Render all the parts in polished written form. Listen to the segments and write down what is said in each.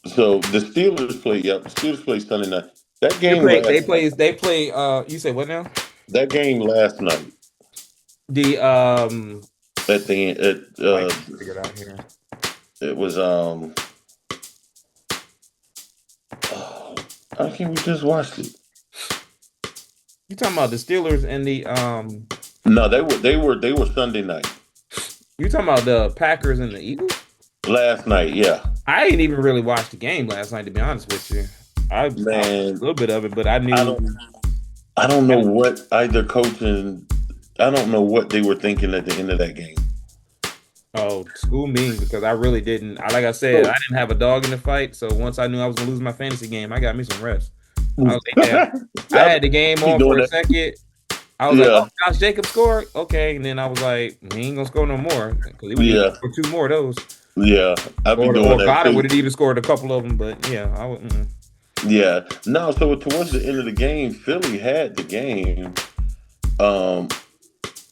So the Steelers play. Yep, the Steelers play Sunday night. That They game play. They last night. play. They play. You say what now? That game last night The at the end. I can figure it out here. It was oh, I can't. We just watched it. You talking about the Steelers and the No, they were Sunday night You talking about the Packers and the Eagles? last night. Yeah, I didn't even really watch the game last night, to be honest with you. I watched a man. little bit of it, but I I knew. don't. I don't know what either coach and I don't know what they were thinking at the end of that game. Oh, school me because I really didn't. Like I said, I So, didn't have a dog in the fight. So once I knew I was gonna lose my fantasy game, I got me some rest. I was like, yeah, I I had the game be on for doing a that. second. I was like, oh, Yeah, Josh Jacobs scored. Okay, and then I was like, he ain't gonna score no more because he would need to yeah, score two more of those, yeah. I be doing or that Goddard too. would have even scored a couple of them. But yeah, I would. Yeah. No, so towards the end of the game, Philly had the game. Um,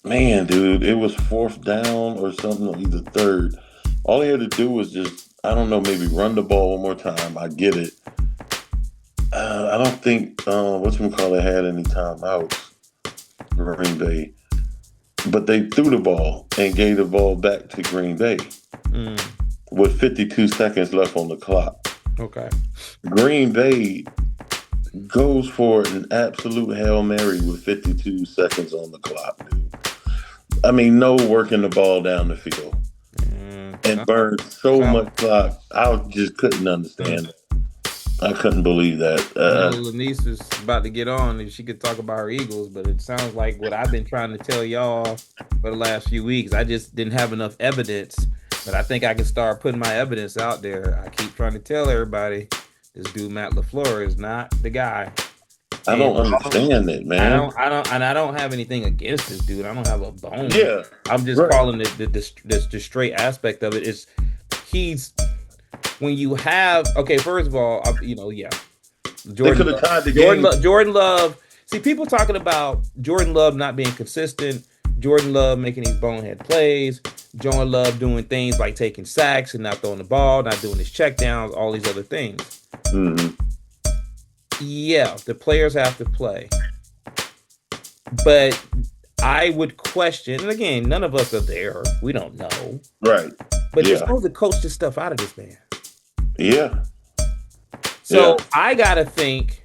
Man, dude, it was fourth down or something, or either third. All he had to do was just, I don't know, maybe run the ball one more time. I get it. I don't think whatchamacallit had any timeouts, Green Bay. But they threw the ball and gave the ball back to Green Bay Mm, with 52 seconds left on the clock. okay. Green Bay goes for an absolute Hail Mary with 52 seconds on the clock, dude. I mean, no working the ball down the field and Sounds like, burned so sounds much clock. I just couldn't like understand it. I couldn't believe that. I know Lanice is about to get on and she could talk about her Eagles, but it sounds like what I've been trying to tell y'all for the last few weeks. I just didn't have enough evidence, but I think I can start putting my evidence out there. I keep trying to tell everybody this dude Matt Lafleur is not the guy, I and don't understand it, man. and I don't have anything against this dude. I don't have a bone. Yeah, I'm just right. calling it the straight aspect of it is he's when you have okay. First of all, yeah, They Jordan could have Love. tied the game. Jordan Love. See, people talking about Jordan Love not being consistent, Jordan Love making these bonehead plays, Jordan Love doing things like taking sacks and not throwing the ball, not doing his checkdowns, all these other things. Hmm. Yeah, the players have to play. But I would question, and again, none of us are there. We don't know. Right. But you're Yeah. supposed to coach this stuff out of this man. Yeah. So Yeah. I gotta think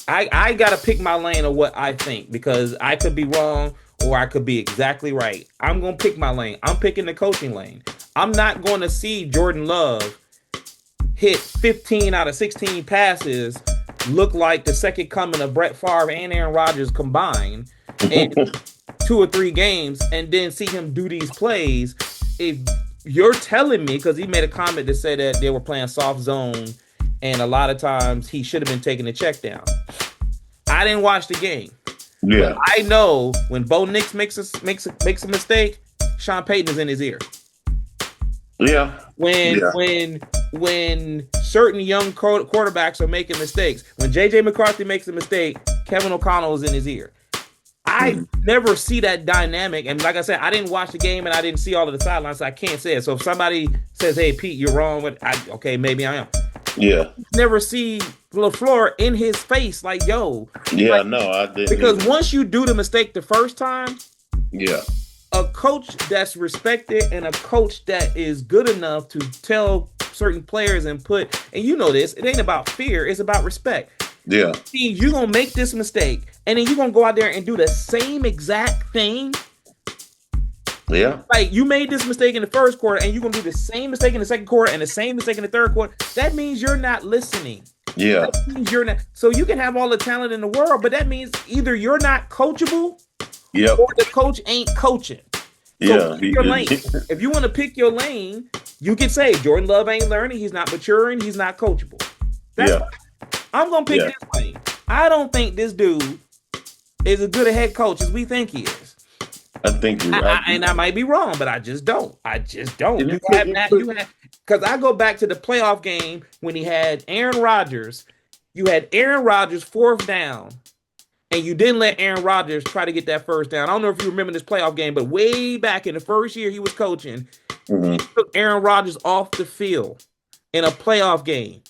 I gotta pick my lane of what I think because I could be wrong or I could be exactly right. I'm gonna pick my lane. I'm picking the coaching lane. I'm not going to see Jordan Love hit 15 out of 16 passes, look like the second coming of Brett Favre and Aaron Rodgers combined in 2 or 3 games, and then see him do these plays. If you're telling me, because he made a comment that said that they were playing soft zone, and a lot of times he should have been taking the check down. I didn't watch the game, but Yeah. I know when Bo Nix makes a mistake, Sean Payton is in his ear. Yeah. When Yeah. when when certain young quarterbacks are making mistakes, when JJ McCarthy makes a mistake, Kevin O'Connell is in his ear. I Mhm. never see that dynamic, and like I said, I didn't watch the game and I didn't see all of the sidelines, so I can't say it. So if somebody says, "Hey, Pete, you're wrong," okay, maybe I am. Yeah. Never see Lafleur in his face like, "Yo," Yeah. like No, I didn't because either. once you do the mistake the first time, Yeah. a coach that's respected and a coach that is good enough to tell certain players and you know this, it ain't about fear, it's about respect. Yeah. You're gonna make this mistake, and then you're gonna go out there and do the same exact thing. Yeah. Like you made this mistake in the first quarter, and you're gonna do the same mistake in the second quarter and the same mistake in the third quarter. That means you're not listening. Yeah. That means you're not. So you can have all the talent in the world, but that means either you're not coachable Yep. or the coach ain't coaching. So Yeah. pick your lane. If you want to pick your lane, you can say Jordan Love ain't learning, he's not maturing, he's not coachable. That's Yeah. fine. I'm gonna pick Yeah. this lane. I don't think this dude is as good a head coach as we think he is. I think you're right. And I might be wrong, but I just don't. I just don't. And You have that. You have because I go back to the playoff game when he had Aaron Rodgers. You had Aaron Rodgers fourth down, and you didn't let Aaron Rodgers try to get that first down. I don't know if you remember this playoff game, but way back in the first year he was coaching, he Mhm. took Aaron Rodgers off the field. in a playoff game.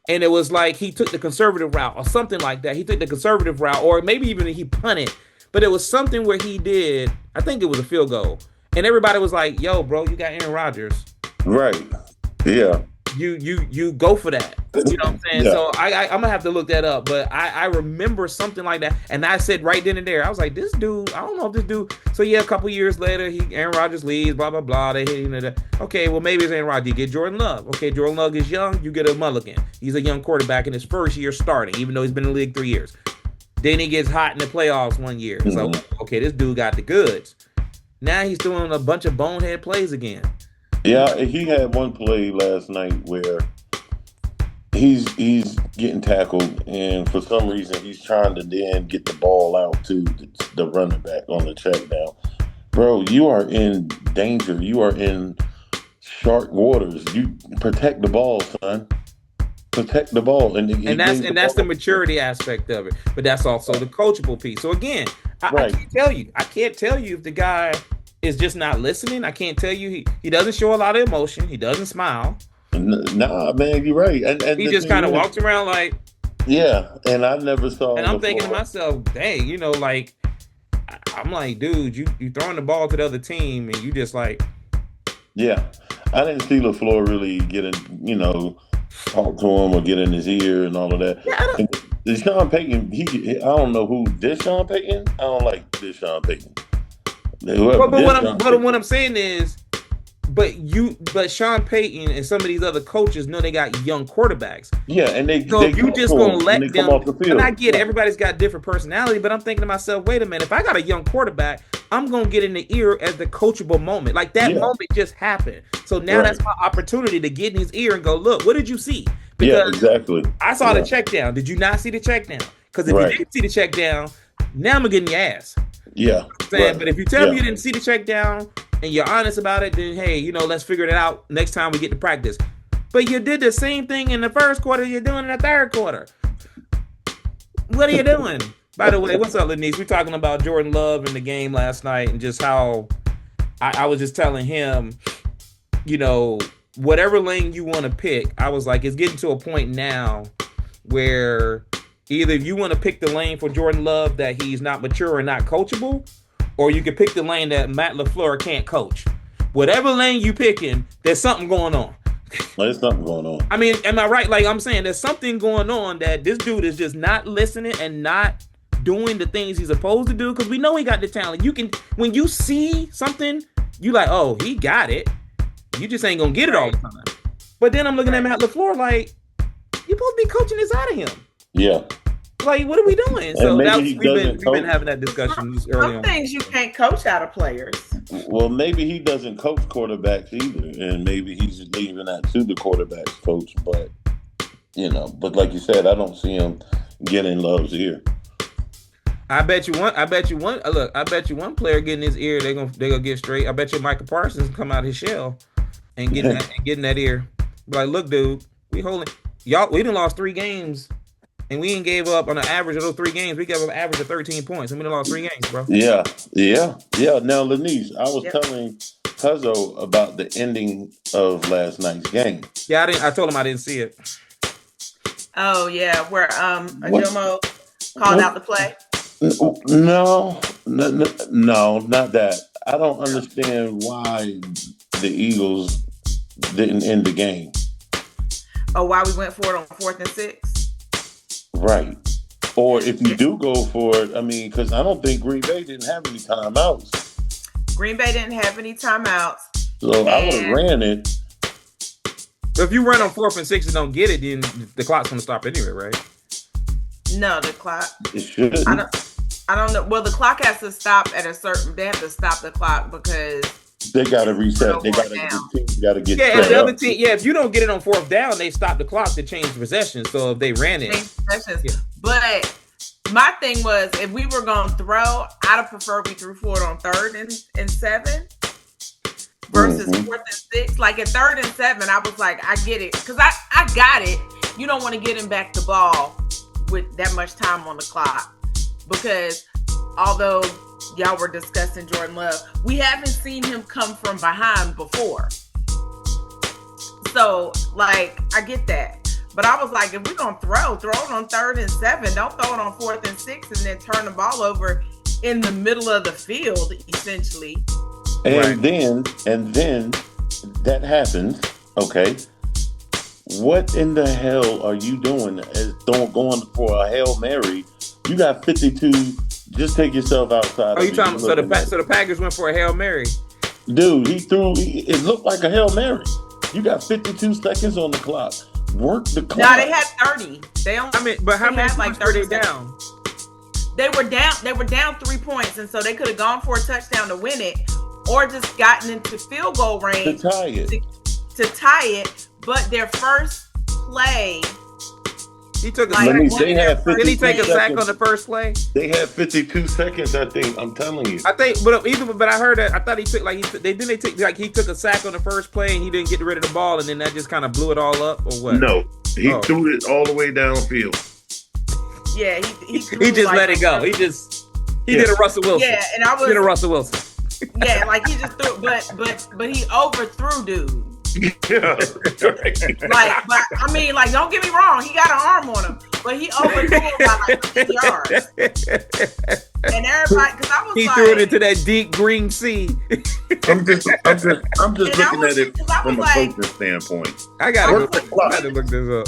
And it was like he took the conservative route or something like that. He took the conservative route, or maybe even he punted. But it was something where he did, I think it was a field goal. And everybody was like, yo, bro, you got Aaron Rodgers. Right. Yeah. You go for that. You know what I'm saying? Yeah. So I'm gonna have to look that up. But I remember something like that. And I said right then and there, I was like, this dude, I don't know if this dude. So yeah, a couple years later, Aaron Rodgers leaves, blah, blah, blah. They hit, okay, well, maybe it's Aaron Rodgers. You get Jordan Love. Okay, Jordan Love is young, you get a mulligan. He's a young quarterback in his first year starting, even though he's been in the league 3 years. Then he gets hot in the playoffs 1 year. So okay, this dude got the goods. Now he's doing a bunch of bonehead plays again. Yeah, he had one play last night where he's getting tackled, and for some reason he's trying to then get the ball out to the running back on the check down. Bro, you are in danger. You are in shark waters. You protect the ball, son. Protect the ball, and that's the maturity aspect of it. But that's also the coachable piece. So again, I can't tell you. I can't tell you if the guy is just not listening. I can't tell you he doesn't show a lot of emotion. He doesn't smile. Nah, man, you're right. And he just kind of walks around like, yeah. And I never saw. And I'm thinking to myself, dang, like, I'm like, dude, you throwing the ball to the other team, and you just like, yeah. I didn't see LaFleur really get in, talk to him or get in his ear and all of that. Yeah, Sean Payton, I don't know who this Sean Payton. I don't like this Sean Payton. But what I'm saying is, but Sean Payton and some of these other coaches know they got young quarterbacks. Yeah, and they you just gonna let them come off the field. And I get everybody's got different personality, but I'm thinking to myself, wait a minute, if I got a young quarterback, I'm gonna get in the ear as the coachable moment. Like that moment just happened. So now that's my opportunity to get in his ear and go, look, what did you see? Because exactly. I saw the check down. Did you not see the check down? Because if you didn't see the check down, now I'm gonna get in your ass. Yeah. But if you tell me you didn't see the check down and you're honest about it, then hey, let's figure it out next time we get to practice. But you did the same thing in the first quarter you're doing in the third quarter. What are you doing? By the way, what's up, Lanice? We're talking about Jordan Love in the game last night and just how I was just telling him, whatever lane you want to pick, I was like, it's getting to a point now where either you want to pick the lane for Jordan Love that he's not mature and not coachable, or you can pick the lane that Matt Lafleur can't coach. Whatever lane you picking, there's something going on. There's something going on. I mean, am I right? Like I'm saying, there's something going on that this dude is just not listening and not doing the things he's supposed to do, because we know he got the talent. When you see something, you like, oh, he got it. You just ain't gonna get it all the time. But then I'm looking at Matt Lafleur like, you're supposed to be coaching this out of him. Yeah. Like, what are we doing? And so we've been having that discussion early on. Some things you can't coach out of players. Well, maybe he doesn't coach quarterbacks either, and maybe he's leaving that to the quarterbacks coach. But but like you said, I don't see him getting Love's ear. I bet you one player getting his ear, they're gonna get straight. I bet you Michael Parsons come out of his shell and getting that ear. Like, look, dude, we done lost 3 games. And we ain't gave up on an average of those 3 games. We gave up an average of 13 points. And we lost 3 games, bro. Yeah. Now, Lanice, I was telling Pezzo about the ending of last night's game. Yeah, I told him I didn't see it. Oh yeah, where Ajomo called out the play. No, not that. I don't understand why the Eagles didn't end the game. Oh, why we went for it on 4th and 6? Right. Or if you do go for it, I mean, because I don't think Green Bay didn't have any timeouts. Green Bay didn't have any timeouts. So I would have ran it. If you run on 4th and 6 and don't get it, then the clock's going to stop anyway, right? No, the clock. It should. I don't know. Well, the clock has to stop at a certain. They have to stop the clock because they got to reset. They got to get. Yeah, if the other team. Yeah, if you don't get it on 4th down, they stop the clock to change possession. So if they ran it, But my thing was, if we were going to throw, I'd have preferred we threw for it on 3rd and 7 versus 4th and 6. Like at 3rd and 7, I was like, I get it because I got it. You don't want to get him back the ball with that much time on the clock because although y'all were discussing Jordan Love, we haven't seen him come from behind before. So, like, I get that. But I was like, if we're going to throw it on 3rd and 7. Don't throw it on 4th and 6 and then turn the ball over in the middle of the field, essentially. And then that happens. Okay. What in the hell are you doing as going for a Hail Mary? You got 52. Just take yourself outside. Oh, you talking? So the Packers went for a Hail Mary. Dude, it looked like a Hail Mary. You got 52 seconds on the clock. Work the clock. No, they had 30. But how many points were they down? They were down 3 points, and so they could have gone for a touchdown to win it, or just gotten into field goal range to tie it. To tie it. But their first play, he took a sack. Did he take a sack on the first play? They had 52 seconds, I think. I'm telling you. I think, but I heard that. I thought he took he took a sack on the first play and he didn't get rid of the ball, and then that just kind of blew it all up, or what? No, he threw it all the way downfield. Yeah, he just let it go. He did a Russell Wilson. Yeah, and I was did a Russell Wilson. Yeah, like he just threw, but he overthrew, dude. Yeah, but I mean, like, don't get me wrong, he got an arm on him, but he overthrew him by like 50 yards. And everybody, because I was he threw it into that deep green sea. I'm just looking at it from a coaching standpoint. I gotta look this up.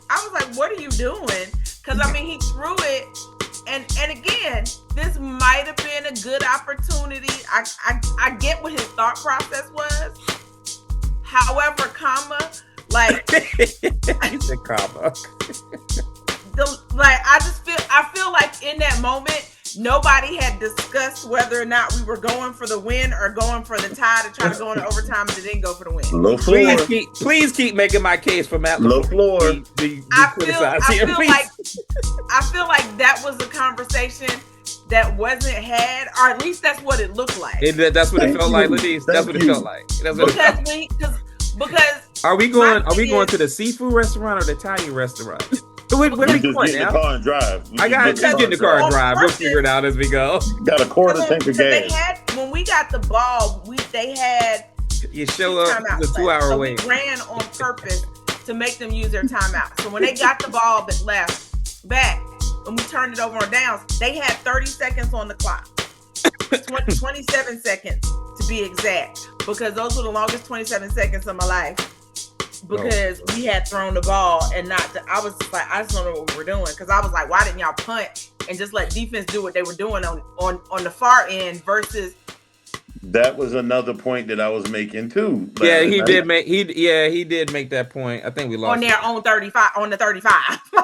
I was like, what are you doing? Because I mean, he threw it, and again, this might have been a good opportunity. I get what his thought process was. However, like I feel like in that moment nobody had discussed whether or not we were going for the win or going for the tie to try to go into overtime, and it didn't go for the win. Please keep making my case for Matt Lafleur. I feel like that was a conversation that wasn't had, or at least that's what it looked like. That's what it felt like, Ladise. That's what it felt like. Because are we going to the seafood restaurant or the Italian restaurant? Where are we going now? Get in the car and drive. I got to get in the car and drive. We'll figure it out as we go. Got a quarter tank of gas. When we got the ball, they had you show up the 2-hour wait. We ran on purpose to make them use their timeout. So when they got the ball that left back, when we turned it over on downs, they had 30 seconds on the clock. 27 seconds to be exact, because those were the longest 27 seconds of my life. Because we had thrown the ball and I was just like, I just don't know what we're doing. Because I was like, why didn't y'all punt and just let defense do what they were doing on the far end versus. That was another point that I was making too. Yeah, he did make that point. I think we lost on their own 35 on the 35.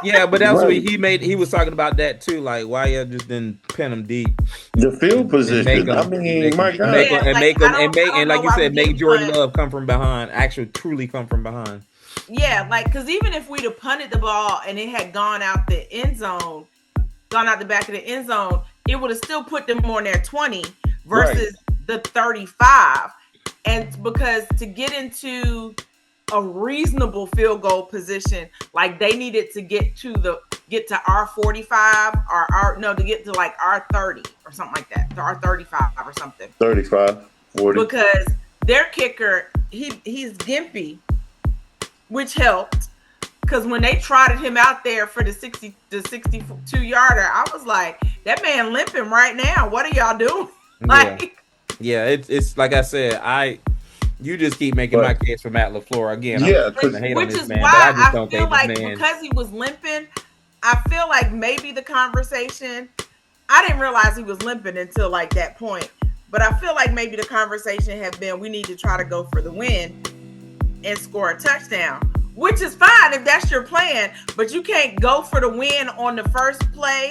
Yeah, but that's what he made. He was talking about that too. Like, why you just didn't pin him deep? The field position. My God. And like you said, make Jordan Love come from behind. Actually, truly come from behind. Yeah, like, because even if we'd have punted the ball and it had gone out the end zone, gone out the back of the end zone, it would have still put them on their 20 versus the 35. And because to get into a reasonable field goal position, like they needed to get to our 45 to get to like our 30 or something like that, to our 35 or something. 35, 40. Because their kicker, he's gimpy, which helped. Because when they trotted him out there for the 62 yarder, I was like, that man limping right now. What are y'all doing? Yeah, it's like I said, you just keep making my case for Matt Lafleur again. Which is why I feel like because he was limping, I feel like maybe the conversation, I didn't realize he was limping until like that point, but I feel like maybe the conversation had been, we need to try to go for the win and score a touchdown, which is fine if that's your plan, but you can't go for the win on the first play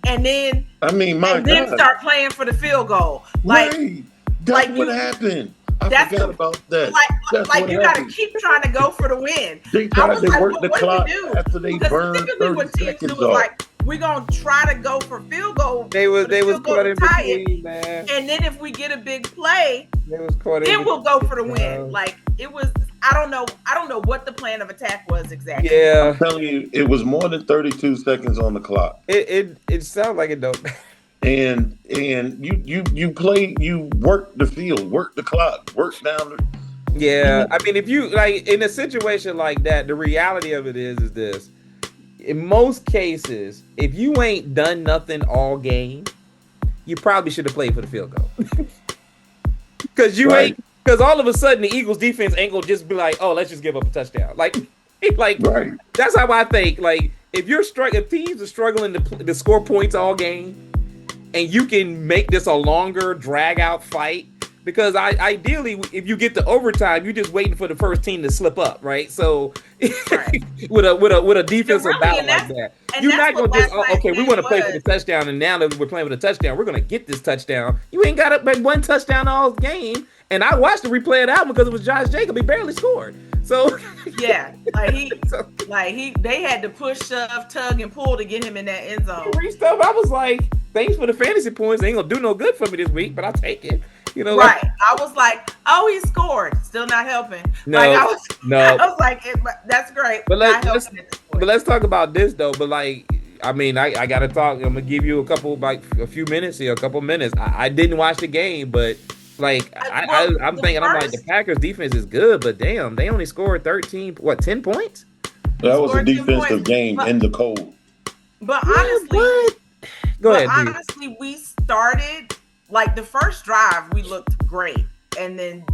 and then start playing for the field goal. That's what happened. I forgot about that. Like you got to keep trying to go for the win. They work the clock after they burn 30 seconds off. Like, we're going to try to go for field goal. They was caught in between, man. And then if we get a big play, then we'll go for the win. Like, it was, I don't know what the plan of attack was exactly. Yeah. I'm telling you, it was more than 32 seconds on the clock. It sounds like it don't. And you work the field, work the clock, work down Yeah, I mean, if you like in a situation like that, the reality of it is this: in most cases, if you ain't done nothing all game, you probably should have played for the field goal. Because because all of a sudden the Eagles defense ain't gonna just be like, oh, let's just give up a touchdown. Like Right. that's how I think. Like if teams are struggling to score points all game, and you can make this a longer drag out fight. Because ideally, if you get to overtime, you're just waiting for the first team to slip up, right? So, Right. with a defensive really, battle and like that's- that, and you're that's not going what to just last night's okay, we game want to play for was. the touchdown, and now that we're playing for the touchdown, we're going to get this touchdown. You ain't got up one touchdown all game, and I watched the replay of that because it was Josh Jacobs. He barely scored. So Yeah, they had to push, shove, tug, and pull to get him in that end zone. stuff. I was like, thanks for the fantasy points. They ain't gonna do no good for me this week, but I'll take it. You know, Right. I was like, oh, he scored. Still not helping. No, I no. was like, that's great. But But let's talk about this though. But like, I mean, I gotta talk. I'm gonna give you a few minutes here, a couple minutes. I didn't watch the game, but like, I'm thinking, I'm like, the Packers defense is good, but damn, they only scored 10 points. That was a Scored 10 defensive points, game but- in the cold. But honestly, What? Go ahead. Dee. honestly, we started like the first drive, we looked great, and then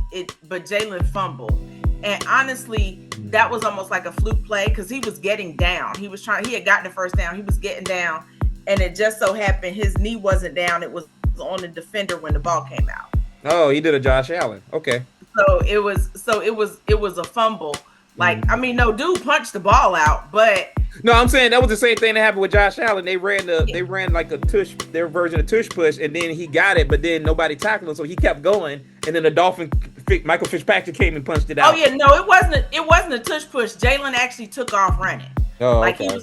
but Jalen fumbled, and honestly, that was almost like a fluke play because he was getting down. He had gotten the first down. He was getting down, and it just so happened his knee wasn't down. It was on the defender when the ball came out. Oh, he did a Josh Allen. Okay. So it was a fumble. Like, I mean, no dude punched the ball out, but No, I'm saying that was the same thing that happened with Josh Allen. They ran like a tush, their version of tush push, and then he got it, but then nobody tackled him, so he kept going, and then the Michael Fitzpatrick came and punched it out. oh yeah, no, it wasn't a tush push. Jalen actually took off running. Oh, Like okay.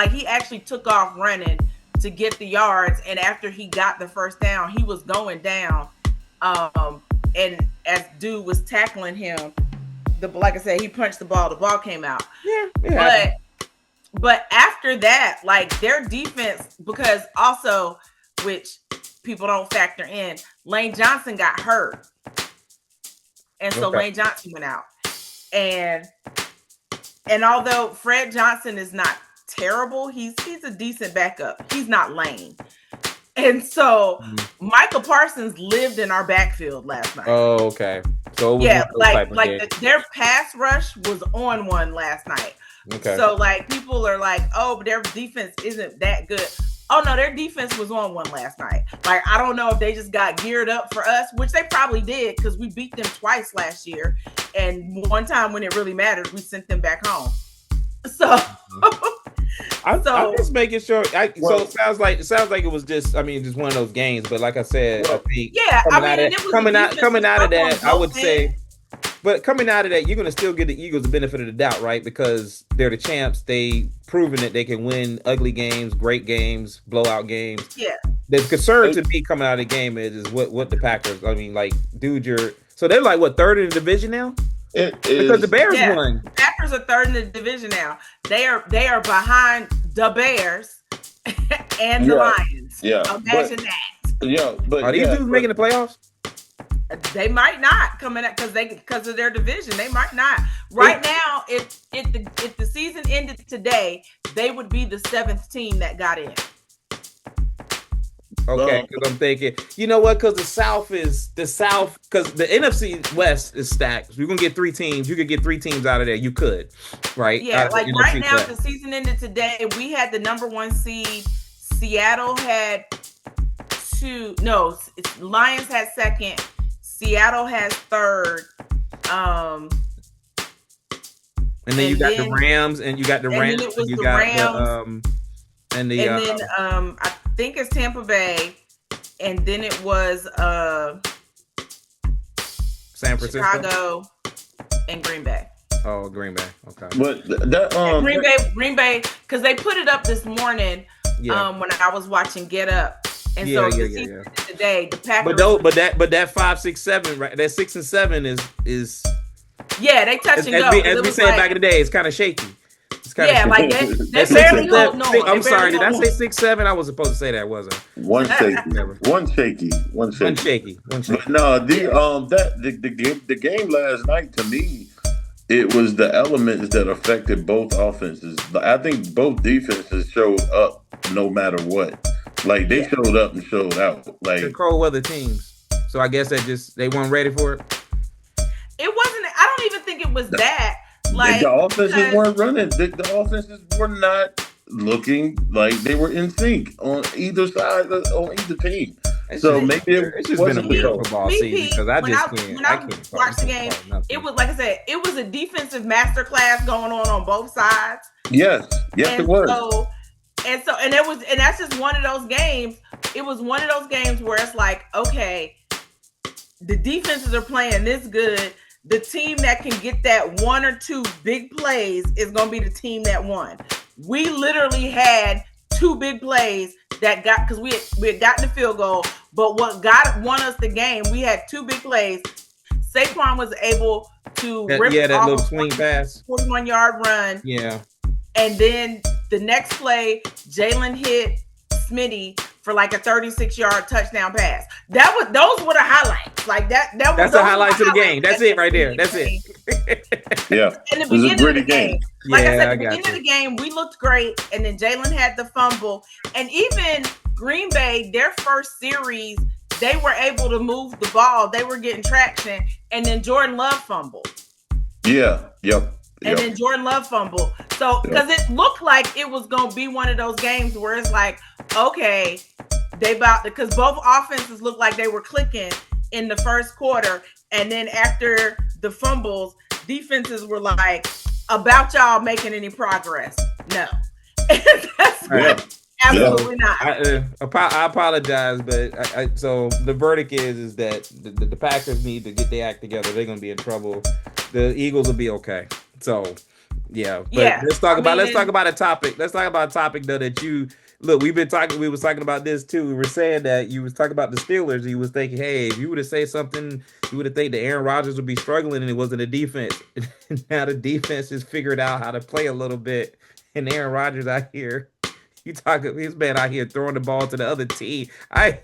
he actually took off running to get the yards, and after he got the first down, he was going down. And as dude was tackling him, like I said, he punched the ball came out. Yeah. But after that, like their defense, because also, which people don't factor in, Lane Johnson got hurt. And so Okay. Lane Johnson went out. And although Fred Johnson is not terrible, he's a decent backup. He's not Lane. And so Michael Parsons lived in our backfield last night. Oh, okay. So it was their pass rush was on one last night. Okay. So like people are like, oh, but their defense isn't that good. Oh no, their defense was on one last night. Like, I don't know if they just got geared up for us, which they probably did because we beat them twice last year, and one time when it really mattered, we sent them back home. So I'm just making sure. So it sounds like it was just one of those games. But like I said, I think coming out of that, I would say. But coming out of that, you're going to still give the Eagles the benefit of the doubt, right? Because they're the champs. They proven that they can win ugly games, great games, blowout games. Yeah. The concern to me coming out of the game is what the Packers. I mean, like, dude, so they're like what, third in the division now? Because the Bears won. The Packers are third in the division now. They are behind the Bears and the Lions. Yeah. Imagine that. Yeah, but are these dudes making the playoffs? They might not coming up because of their division. They might not. Right now, if the season ended today, they would be the 7th team that got in. Okay, because I'm thinking, you know what? Because the South, because the NFC West is stacked. So you're gonna get 3 teams. You could get 3 teams out of there. You could, right? Yeah, like right now, if the season ended today, we had the number 1 seed. Seattle had 2. No, Lions had 2nd. Seattle has 3rd. And then you got the Rams, and you got the Rams, and you got Rams, I think it's Tampa Bay, and then it was San Francisco, Chicago, and Green Bay. Oh, Green Bay. Okay. But that Green Bay, because they put it up this morning. When I was watching Get Up. And today the Packers. But that 5, 6, 7, right? That 6 and 7 is they touch and go. As we said back in the day, it's kind of shaky. It's kind Yeah, of like they barely holding on. I'm sorry, did I say 6'7"? I was supposed to say that, wasn't I? One shaky. But no, the game last night, to me, it was the elements that affected both offenses. I think both defenses showed up no matter what. Like, they showed up and showed out. Like, the cold weather teams. So I guess they weren't ready for it. It wasn't. I don't even think it was that. Like, the offenses weren't running. The offenses were not looking like they were in sync on either side, on either team. So maybe it's just been a weird football season because I can't. When I watched the game, it was, like I said, it was a defensive masterclass going on both sides. Yes, it was. And that's just one of those games. It was one of those games where it's like, okay, the defenses are playing this good. The team that can get that one or two big plays is going to be the team that won. We literally had two big plays that got, because we had gotten the field goal, but what won us the game, we had two big plays. Saquon was able to rip that off little swing pass, 41-yard run. Yeah. And then the next play, Jalen hit Smitty for like a 36-yard touchdown pass. Those were the highlights. Like that's the highlights of the game. That's it right there. That's it. Yeah. And the beginning of the game. Like I said, at the beginning of the game, we looked great, and then Jalen had the fumble. And even Green Bay, their first series, they were able to move the ball. They were getting traction, and then Jordan Love fumbled. Yeah. Yep. And then Jordan Love fumbled. So, because it looked like it was going to be one of those games where it's like, okay, because both offenses looked like they were clicking in the first quarter. And then after the fumbles, defenses were like, about y'all making any progress? No. Absolutely not. I apologize, but so the verdict is that the Packers need to get their act together. They're going to be in trouble. The Eagles will be okay. So, yeah. But let's talk about a topic. Let's talk about a topic though that we was talking about this too. We were saying that you was talking about the Steelers. You was thinking, hey, if you would have said something, you would have think that Aaron Rodgers would be struggling and it wasn't a defense. Now the defense has figured out how to play a little bit. And Aaron Rodgers out here, he's been out here throwing the ball to the other team. I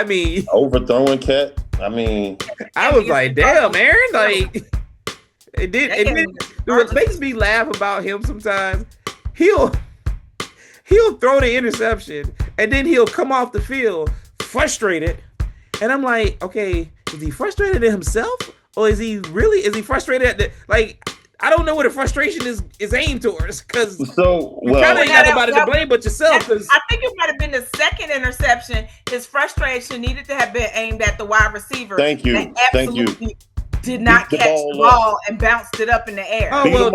mean, overthrowing cat. I was like, damn, Aaron, like what makes me laugh about him sometimes, he'll throw the interception and then he'll come off the field frustrated. And I'm like, okay, is he frustrated at himself? Or is he frustrated at I don't know where the frustration is aimed towards, because you kind of ain't got nobody to blame but yourself. I think it might have been the second interception. His frustration needed to have been aimed at the wide receiver. Thank you. Did not catch the ball and bounced it up in the air. Oh well,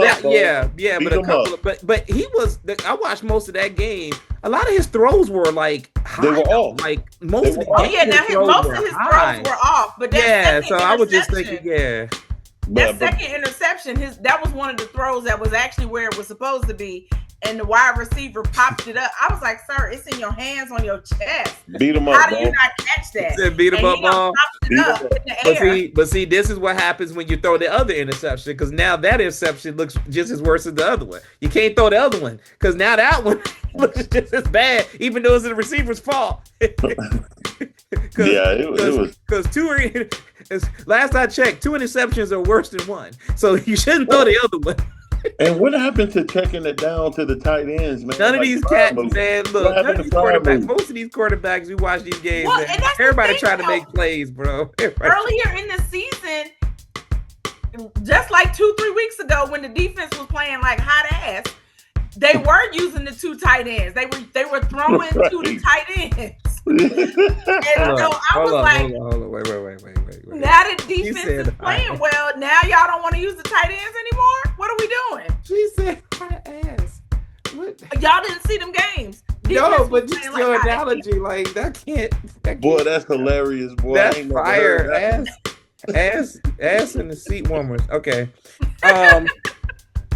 but he was. I watched most of that game. A lot of his throws were like high. They were off. Like most of most of his throws were off. But so I was just thinking, that second interception, that was one of the throws that was actually where it was supposed to be, and the wide receiver popped it up. I was like, sir, it's in your hands, on your chest. Beat him up, How do you not catch that? Beat him up, ball. But see, this is what happens when you throw the other interception, because now that interception looks just as worse as the other one. You can't throw the other one, because now that one looks just as bad, even though it's the receiver's fault. It was. Because last I checked, 2 interceptions are worse than one. So you shouldn't throw the other one. And what happened to checking it down to the tight ends, man? None of these cats, man. Look, none of these quarterbacks. Most of these quarterbacks, we watch these games. Well, man, everybody trying to make plays, bro. Earlier in the season, just like 2-3 weeks ago, when the defense was playing like hot ass, they were using the 2 tight ends. They were throwing to the tight ends. And so I was like, wait. Now the defense is playing well. Now y'all don't want to use the tight ends anymore? What are we doing? She said hot ass. What? Y'all didn't see them games. No, but just your analogy, like that can't. Boy, that's hilarious, boy. That's fire. Ass in the seat warmers. Okay.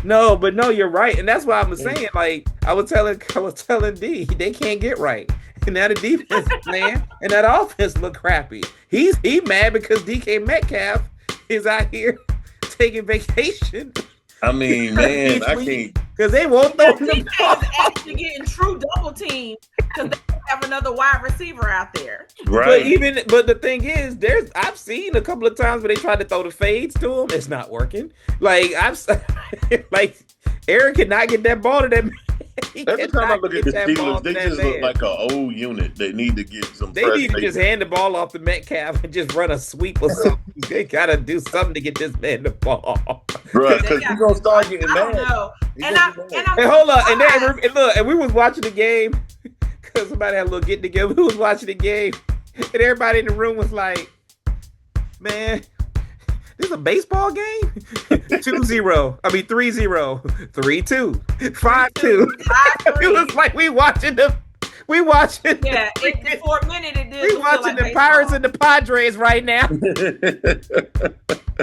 No, you're right, and that's why I'm saying. Like I was telling D, they can't get right, and now the defense is playing, and that offense look crappy. He mad because DK Metcalf is out here taking vacation. I mean, man, I can't. because they won't throw The the ball. defense is actually getting true double team because they don't have another wide receiver out there. Right. But the thing is, I've seen a couple of times where they tried to throw the fades to him. It's not working. Like like Aaron cannot get that ball to that man. Every time I look at the Steelers, they just look like an old unit. They need to get some. They need to just hand the ball off to Metcalf and just run a sweep or something. They gotta do something to get this man the ball, bro. Because he's gonna start getting mad. And hold on, and look, and we was watching the game because somebody had a little get together. We was watching the game, and everybody in the room was like, "Man, this is a baseball game? 2-0. I mean 3-0. 3-2. 5-2. It was like we watching. Yeah, for a minute it did. We watching the Pirates and the Padres right now.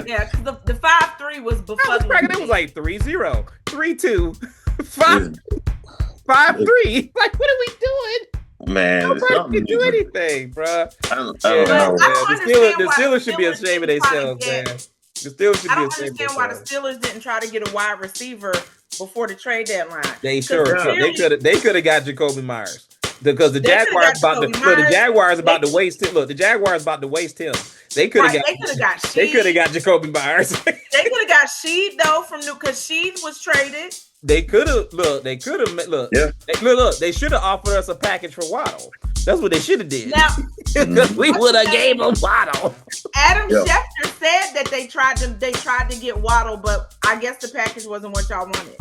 Yeah, because the 5-3 was befuddling. It was like 3-0, 3-2, 5-3. Like, what are we doing? Man, nobody can do anything, bro. I don't know. The Steelers should be ashamed of themselves, man. The Steelers should I be don't ashamed understand why the Steelers didn't try to get a wide receiver before the trade deadline. They could have got Jacoby Myers. Because the Jaguars about to waste him. Look, the Jaguars about to waste him. They could have got Jacoby Myers. They could have got Sheed though from because Sheed was traded. They should have offered us a package for Waddle. That's what they should have did. Now, because we would have gave them Waddle. Adam Schefter said that they tried to get Waddle, but I guess the package wasn't what y'all wanted.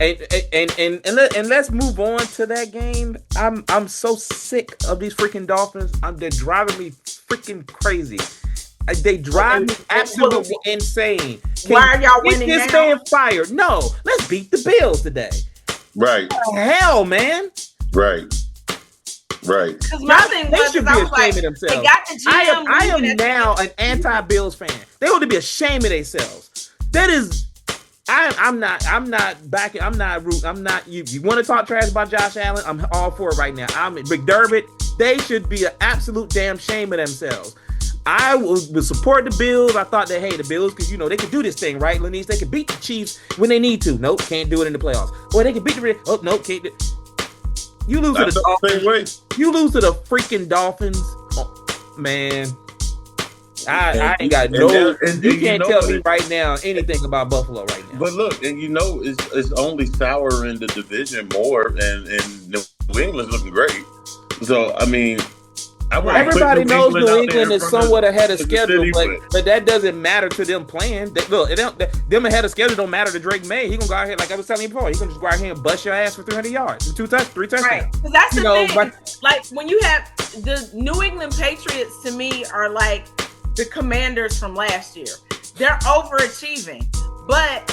And let's move on to that game. I'm so sick of these freaking Dolphins. They're driving me freaking crazy. They drive me absolutely insane. Why are y'all winning this now? man fired? No, let's beat the Bills today. Right. What the hell, man. Right. Because my thing they was, should be ashamed of themselves. They got the GM I am now an anti-Bills fan. They ought to be ashamed of themselves. That is. I'm not backing. I'm not. You want to talk trash about Josh Allen? I'm all for it right now. I'm McDermott. They should be an absolute damn shame of themselves. I would support the Bills. I thought that, hey, the Bills, because, they could do this thing, right, Lenise? They could beat the Chiefs when they need to. Nope, can't do it in the playoffs. Or they can beat the... Oh, nope, can't do it. You lose to the Dolphins. You lose to the freaking Dolphins. Oh, man. I ain't got no... You can't tell me right now anything about Buffalo right now. But look, and it's only sour in the division more, and New England's looking great. So, I mean... Everybody knows New England is somewhat ahead of schedule, but that doesn't matter to them playing. Them ahead of schedule don't matter to Drake Maye. He gonna go out here, like I was telling you before, he gonna just go out here and bust your ass for 300 yards, 3 touchdowns. Right, because that's the thing. Like when you have the New England Patriots, to me, are like the Commanders from last year. They're overachieving, but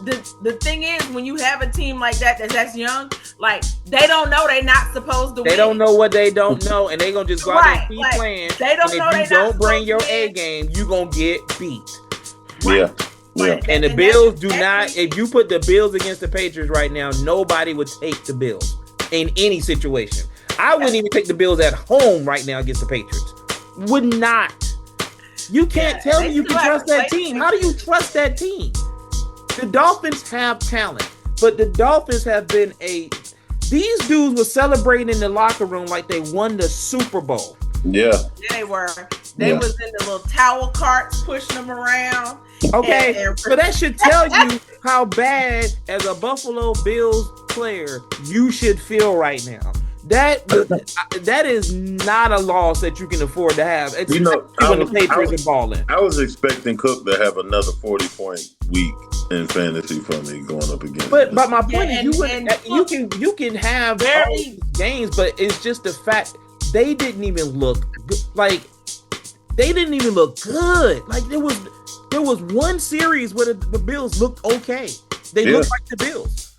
the thing is, when you have a team like that's young, like they don't know they're not supposed to win. They don't know what they don't know, and they gonna just go out there and keep playing. They don't know. If you don't bring your A game, you gonna get beat. Yeah. And the Bills do not. If you put the Bills against the Patriots right now, nobody would take the Bills in any situation. I wouldn't even take the Bills at home right now against the Patriots. Would not. You can't tell me you can trust that team. How do you trust that team? The Dolphins have talent, but the Dolphins have been these dudes were celebrating in the locker room like they won the Super Bowl. Yeah. They were. They was in the little towel carts pushing them around. Okay, so that should tell you how bad, as a Buffalo Bills player, you should feel right now. That is not a loss that you can afford to have. It's when the Patriots are balling. I was expecting Cook to have another 40-point week in fantasy for me going up against. But my point is, you can have all these games, but it's just the fact they didn't even look good. Like they didn't even look good. Like there was one series where the Bills looked okay. They looked like the Bills.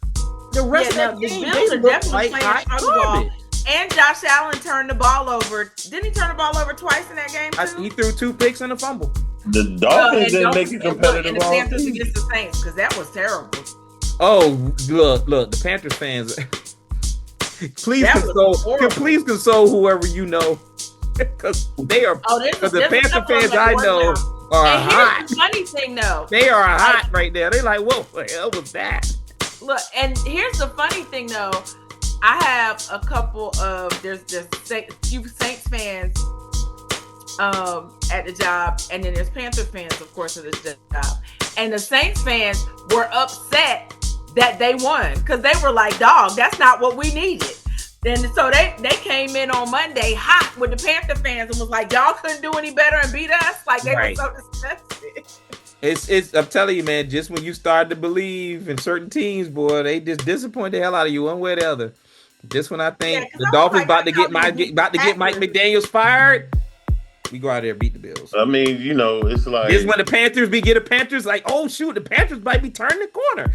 The rest of the game, Bills they are look definitely like playing ball. And Josh Allen turned the ball over. Didn't he turn the ball over twice in that game too? He threw 2 picks and a fumble. The Dolphins didn't make it competitive. And the Panthers against the Saints, because that was terrible. Oh, look, the Panthers fans. Please console whoever you know, because they are. Because the Panther fans I know are hot. Here's the funny thing, though. They are hot right there. They're like, "Whoa, what the hell was that?" Look, and here's the funny thing though. I have a couple of there's few Saints fans at the job, and then there's Panther fans, of course, at this job. And the Saints fans were upset that they won because they were like, "Dog, that's not what we needed." And so they came in on Monday hot with the Panther fans and was like, "Y'all couldn't do any better and beat us." Like they were so disgusted. It's I'm telling you, man, just when you start to believe in certain teams, boy, they just disappoint the hell out of you one way or the other. Just when I think the Dolphins about to get Mike McDaniels fired, we go out there and beat the Bills. I mean, it's like this when the Panthers get the Panthers like, oh shoot, the Panthers might be turning the corner.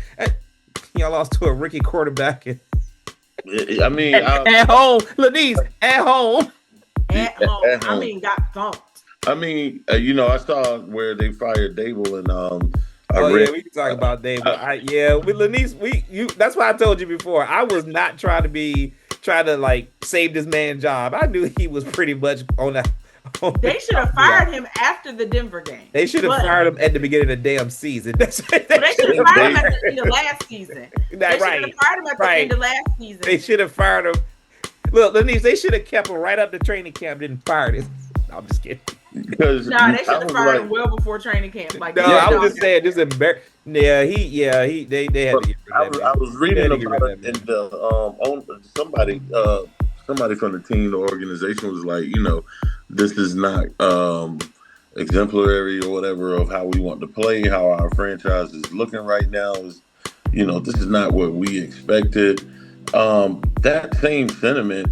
Y'all lost to a rookie quarterback. I mean, at home, Lenise, at home. At home. I mean, got thumped. I mean, I saw where they fired Daboll, and we can talk about Daboll. With Lenise, that's why I told you before. I was not trying to like save this man's job. I knew he was pretty much on that. They should have fired him after the Denver game. They should have fired him at the beginning of the damn season. They should have fired him at the end of last season. They should have fired him at the end of last season. They should have fired him. Look, Lenise, they should have kept him right up to training camp. Didn't fire him. No, I'm just kidding. Because they should have fired him well before training camp. Like, I was just saying, this embarrassing. They had to get rid of him. I was reading about it, and somebody from the team, the organization was like, this is not exemplary or whatever of how we want to play, how our franchise is looking right now. Is this is not what we expected. That same sentiment.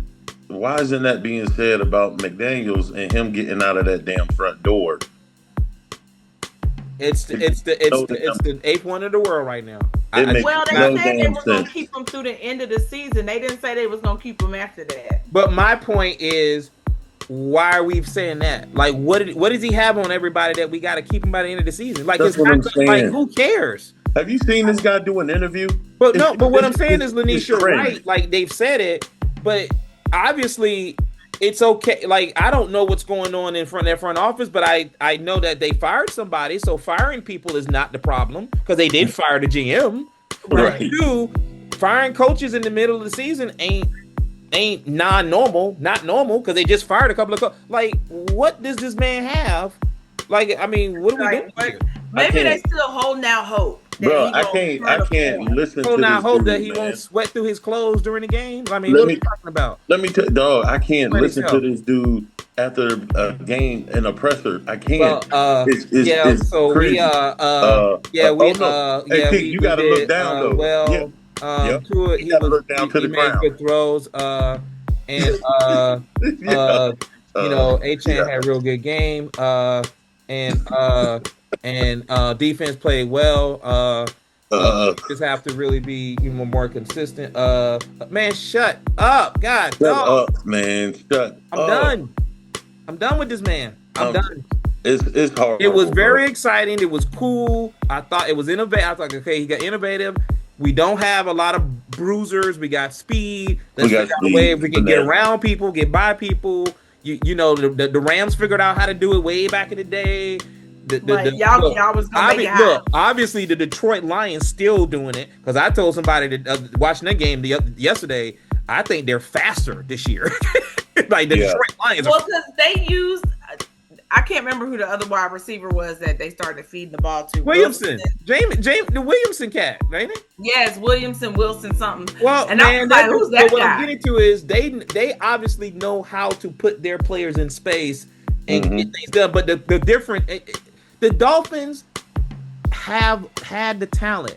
Why isn't that being said about McDaniels and him getting out of that damn front door? It's the eighth one in the world right now. They said they were going to keep him through the end of the season. They didn't say they was going to keep him after that. But my point is, why are we saying that? Like, what does he have on everybody that we got to keep him by the end of the season? Like, that's what I'm saying. Like, who cares? Have you seen this guy do an interview? But what I'm saying is, Lenise, you're right. Like, they've said it, but obviously it's okay. Like, I don't know what's going on in their front office, but I know that they fired somebody. So firing people is not the problem because they did fire the GM. Right. Two, firing coaches in the middle of the season ain't not normal because they just fired a couple of like, what does this man have? Like, I mean, what are we doing here? Maybe they still holding out hope. Bro, I can't listen to this hope dude, that he won't sweat through his clothes during the game. I mean, what are you talking about? Let me tell you, dog, I can't listen to this dude after a game in a presser. I can't. It's crazy. You got to look down though. He made good throws. H.N. had a real good game. And defense played well. Just have to really be more consistent. Man, shut up, God. Shut up, man. I'm done with this man. I'm done. It's hard. It was very exciting. It was cool. I thought it was innovative. I thought, okay, he got innovative. We don't have a lot of bruisers. We got speed. Let's figure out a way if we can get around people, get by people. The Rams figured out how to do it way back in the day. Y'all was gonna make it happen. Obviously, the Detroit Lions still doing it because I told somebody that watching that game yesterday. I think they're faster this year. Like the Detroit Lions. Well, because they used. I can't remember who the other wide receiver was that they started feeding the ball to. Williamson, James, the Williamson cat, ain't it? Yes, Wilson, something. Well, and man, I was like, who's that guy? What I'm getting to is they obviously know how to put their players in space and get things done. But the different. The Dolphins have had the talent.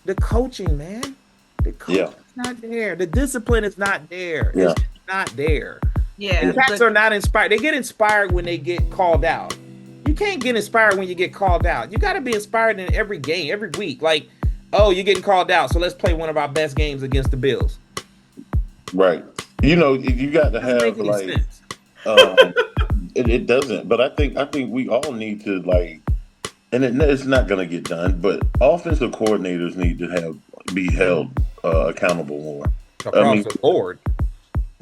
The coaching, man. The coaching is not there. The discipline is not there. Yeah. It's not there. Yeah. The cats are not inspired. They get inspired when they get called out. You can't get inspired when you get called out. You got to be inspired in every game, every week. Like, oh, you're getting called out, so let's play one of our best games against the Bills. Right. You got to have like. It doesn't, but I think we all need to it's not going to get done. But offensive coordinators need to be held accountable more across the board.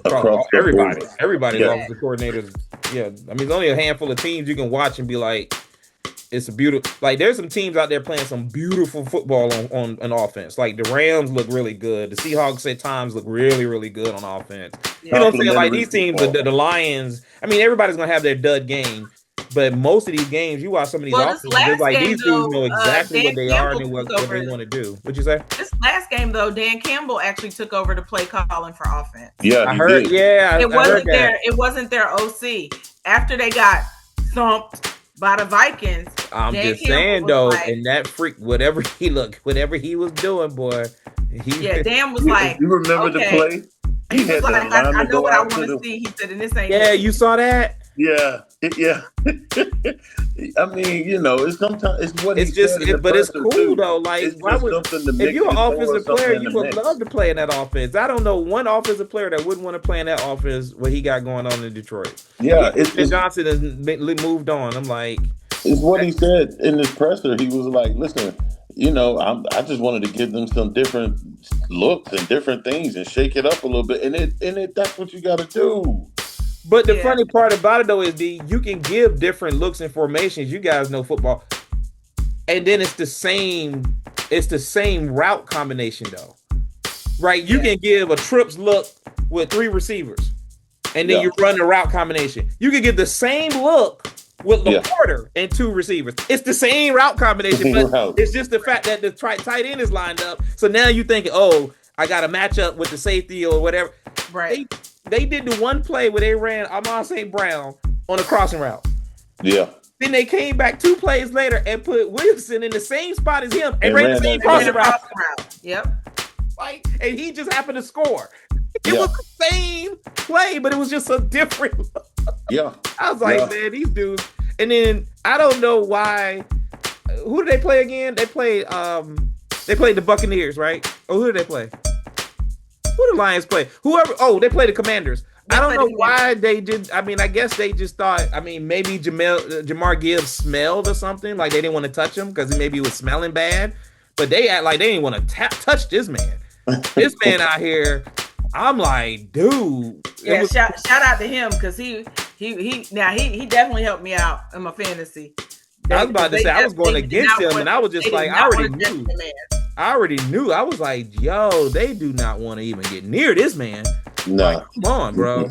Across everybody, offensive coordinators. Yeah, I mean, there's only a handful of teams you can watch and be like, it's a beautiful. Like there's some teams out there playing some beautiful football on an offense. Like the Rams look really good. The Seahawks at times look really really good on offense. Yeah. You know what I'm saying? Like these teams, the Lions. I mean, everybody's gonna have their dud game. But most of these games, you watch some of these offenses, it's like these dudes know exactly what they are and what they want to do. What'd you say? This last game, though, Dan Campbell actually took over to play calling for offense. Yeah, I heard. did. Yeah, it wasn't their OC. After they got thumped by the Vikings, I'm Dan just saying though, like, and that freak, whatever he was doing, boy. Dan was like, you remember the play? He was like, I know what I want to see. He said, and this ain't. Yeah, you saw that. Yeah. I mean, you know, it's sometimes it's what it's just, but it's cool too. Though. Like, if you're an offensive player, you would love to play in that offense. I don't know one offensive player that wouldn't want to play in that offense. What he got going on in Detroit. Yeah, Johnson has moved on. I'm like, it's what he said in his presser. He was like, "Listen, you know, I just wanted to give them some different looks and different things and shake it up a little bit, and it that's what you got to do." But the funny part about it though is you can give different looks and formations. You guys know football, and then it's the same route combination though, right? You can give a trips look with 3 receivers, and then you run the route combination. You can give the same look with Laporta and 2 receivers. It's the same route combination, but it's just the fact that the tight end is lined up. So now you think, oh, I got to match up with the safety or whatever. Right. They did the one play where they ran Amon St. Brown on a crossing route. Yeah. Then they came back 2 plays later and put Williamson in the same spot as him and ran the same crossing route. Yep. Like, and he just happened to score. It was the same play, but it was just a different. Yeah. I was like, man, these dudes. And then I don't know why. Who did they play again? They played the Buccaneers, right? Or who did they play? Who did the Lions play? Whoever. Oh, they played the Commanders. I don't know why they did. I mean, I guess they just thought. I mean, maybe Jamar Gibbs smelled or something. Like they didn't want to touch him because maybe he was smelling bad. But they act like they didn't want to touch this man. This man out here. I'm like, dude. Yeah, shout out to him because he definitely helped me out in my fantasy. I was about to say I was going against him, and I was just like, I already knew. I was like, yo, they do not want to even get near this man. No, like, come on, bro.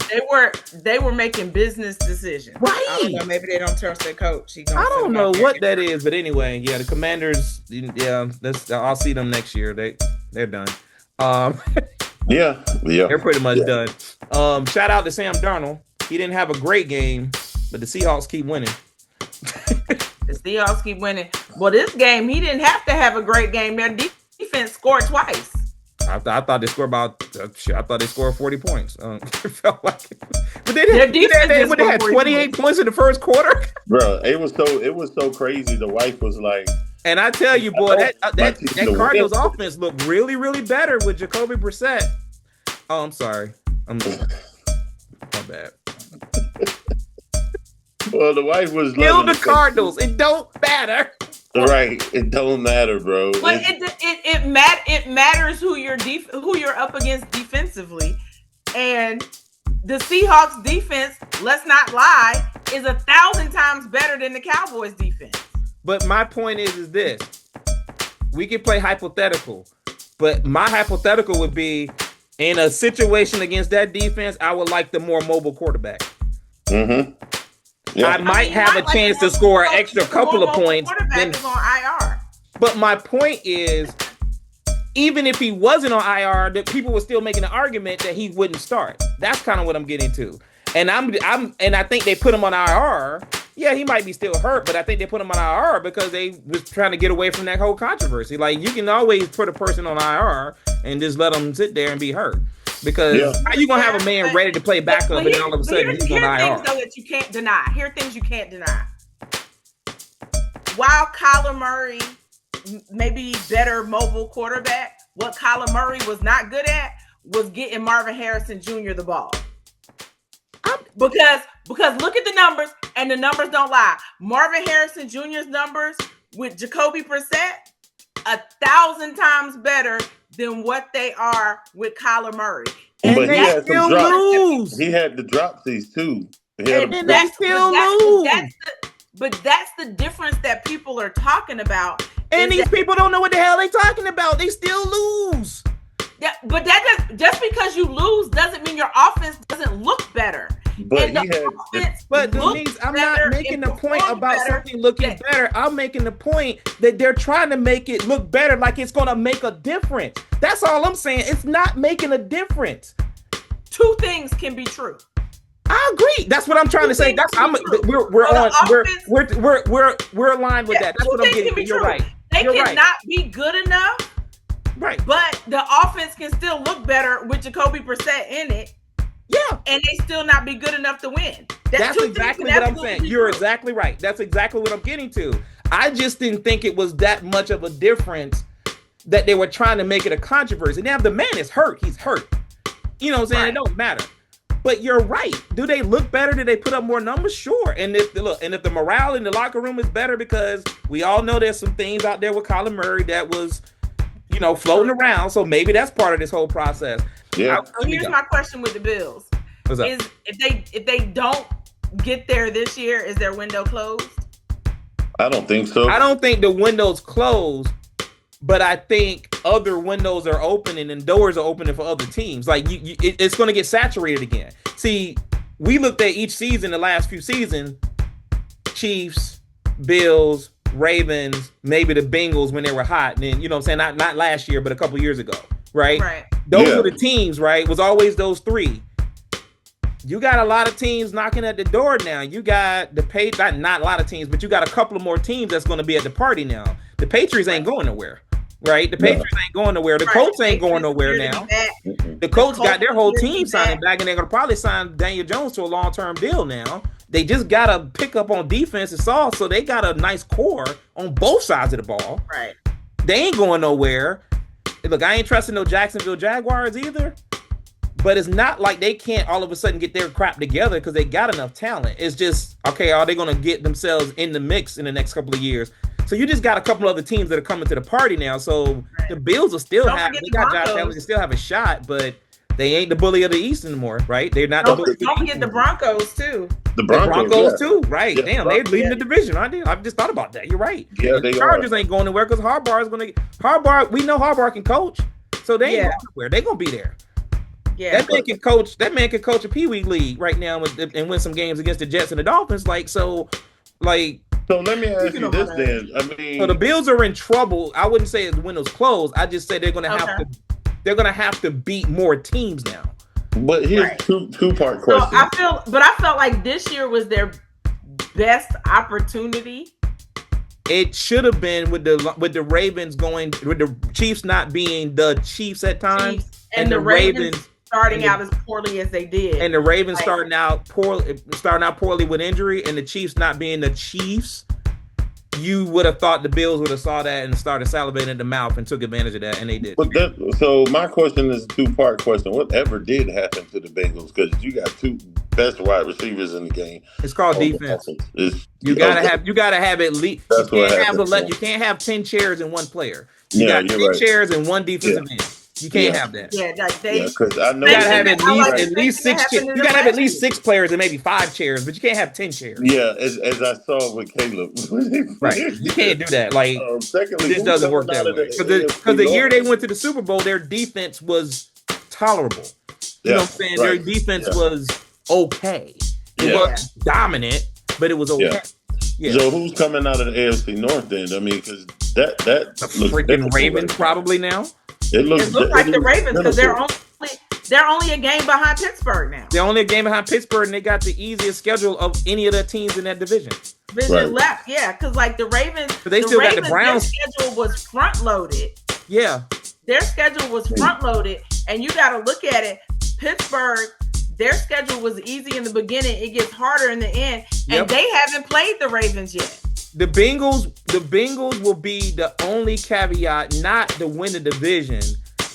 They were making business decisions. Right. I don't know, maybe they don't trust their coach. I don't know what that is, but anyway, yeah, the Commanders. Yeah, I'll see them next year. They're done. Yeah, they're pretty much done. Shout out to Sam Darnold. He didn't have a great game, but the Seahawks keep winning. The Seahawks keep winning. Well, this game, he didn't have to have a great game. Their defense scored twice. I thought they scored I thought they scored 40 points. It felt like it. But they had 28 points in the first quarter. Bro, it was so crazy. The wife was like, and I tell you, boy, that Cardinals offense looked really, really better with Jacoby Brissett. Oh, I'm sorry. My bad. Well, the wife was kill the Cardinals. It don't matter. Right. It don't matter, bro. But it matters who you're up against defensively. And the Seahawks defense, let's not lie, is 1,000 times better than the Cowboys defense. But my point is this. We can play hypothetical. But my hypothetical would be in a situation against that defense, I would like the more mobile quarterback. Mm-hmm. Yeah. I might have a chance to score an extra couple of points. Quarterback is on IR. But my point is, even if he wasn't on IR, that people were still making an argument that he wouldn't start. That's kind of what I'm getting to. And I think they put him on IR. Yeah, he might be still hurt, but I think they put him on IR because they was trying to get away from that whole controversy. Like, you can always put a person on IR and just let them sit there and be hurt. Because how you gonna have a man ready to play backup and all of a sudden he's on IR? Here are things, though, that you can't deny. Here are things you can't deny. While Kyler Murray may be better mobile quarterback, what Kyler Murray was not good at was getting Marvin Harrison Jr. the ball. Because look at the numbers, and the numbers don't lie. Marvin Harrison Jr.'s numbers with Jacoby Brissett 1,000 times better than what they are with Kyler Murray. And but he had some drops. He had the dropsies too. And they still lose. But that's the difference that people are talking about. And these people don't know what the hell they talking about. They still lose. Yeah, but just because you lose doesn't mean your offense doesn't look better. But Denise, I'm not making the point about something looking better. I'm making the point that they're trying to make it look better, like it's going to make a difference. That's all I'm saying. It's not making a difference. Two things can be true. I agree. That's what I'm trying to say. We're aligned with that. That's what I'm getting. You're right. They cannot be good enough. Right. But the offense can still look better with Jacoby Brissett in it. Yeah. And they still not be good enough to win. That's exactly what I'm saying. You're exactly right. That's exactly what I'm getting to. I just didn't think it was that much of a difference that they were trying to make it a controversy. Now, the man is hurt. He's hurt. You know what I'm saying? Right. It don't matter. But you're right. Do they look better? Do they put up more numbers? Sure. And if the morale in the locker room is better, because we all know there's some things out there with Kyler Murray that was, floating around. So maybe that's part of this whole process. Yeah. Here's my question with the Bills. What's up? If they don't get there this year, is their window closed? I don't think so. I don't think the window's closed, but I think other windows are opening and doors are opening for other teams. Like it's going to get saturated again. See, we looked at each season, the last few seasons, Chiefs, Bills, Ravens, maybe the Bengals when they were hot. And then, I'm saying, not last year, but a couple years ago, right? Right. Those were the teams, right? It was always those three. You got a lot of teams knocking at the door now. You got the Patriots, not a lot of teams, but you got a couple of more teams that's going to be at the party now. The Patriots ain't going nowhere, right? The Patriots ain't going nowhere. The Colts ain't going nowhere now. The Colts got their whole team signing back, and they're going to probably sign Daniel Jones to a long-term deal now. They just got to pick up on defense and so they got a nice core on both sides of the ball. Right. They ain't going nowhere. Look, I ain't trusting no Jacksonville Jaguars either. But it's not like they can't all of a sudden get their crap together because they got enough talent. It's just, okay, are they going to get themselves in the mix in the next couple of years? So you just got a couple other teams that are coming to the party now. So the Bills will still they got Josh Allen, they still have a shot, but they ain't the bully of the East anymore, right? They're not the bully. Don't forget the Broncos too. The Broncos too, right? Yeah, damn, they're leading the division, aren't they? I've just thought about that. You're right. Yeah, the Chargers ain't going nowhere because Harbaugh. We know Harbaugh can coach, so they ain't going nowhere. They're gonna be there. Yeah, that man can coach a Pee Wee league right now and win some games against the Jets and the Dolphins. So let me ask you this then. I mean, so the Bills are in trouble. I wouldn't say the window's closed. I just say they're gonna have to beat more teams now. But here's two-part question. I felt like this year was their best opportunity. It should have been with the Ravens going, with the Chiefs not being the Chiefs at times, and the Ravens starting out as poorly as they did, and the Ravens starting out poorly with injury, and the Chiefs not being the Chiefs. You would have thought the Bills would have saw that and started salivating at the mouth and took advantage of that, and they did. So my question is a two-part question. Whatever did happen to the Bengals? Because you got two best wide receivers in the game. It's called defense. You gotta have at least. You can't have 10 chairs in one player. You got 10 chairs and one defensive end. You can't have that. Because I know you gotta have at least 6 chairs. You gotta have at least 6 players and maybe 5 chairs, but you can't have 10 chairs. Yeah, as I saw with Caleb. Right. You can't do that. Secondly, this doesn't work that way. Because the year they went to the Super Bowl, their defense was tolerable. You know what I'm saying? Their defense was okay. It was dominant, but it was okay. Yeah. So who's coming out of the AFC North then? I mean, because that the freaking Ravens probably now. It looks like the Ravens because they're only a game behind Pittsburgh now. They're only a game behind Pittsburgh, and they got the easiest schedule of any of the teams in that division. Left, because like the Ravens, but they still got the Browns. Their schedule was front loaded. Yeah, their schedule was front loaded, and you got to look at it. Pittsburgh, their schedule was easy in the beginning. It gets harder in the end, and they haven't played the Ravens yet. The Bengals will be the only caveat, not to win the division,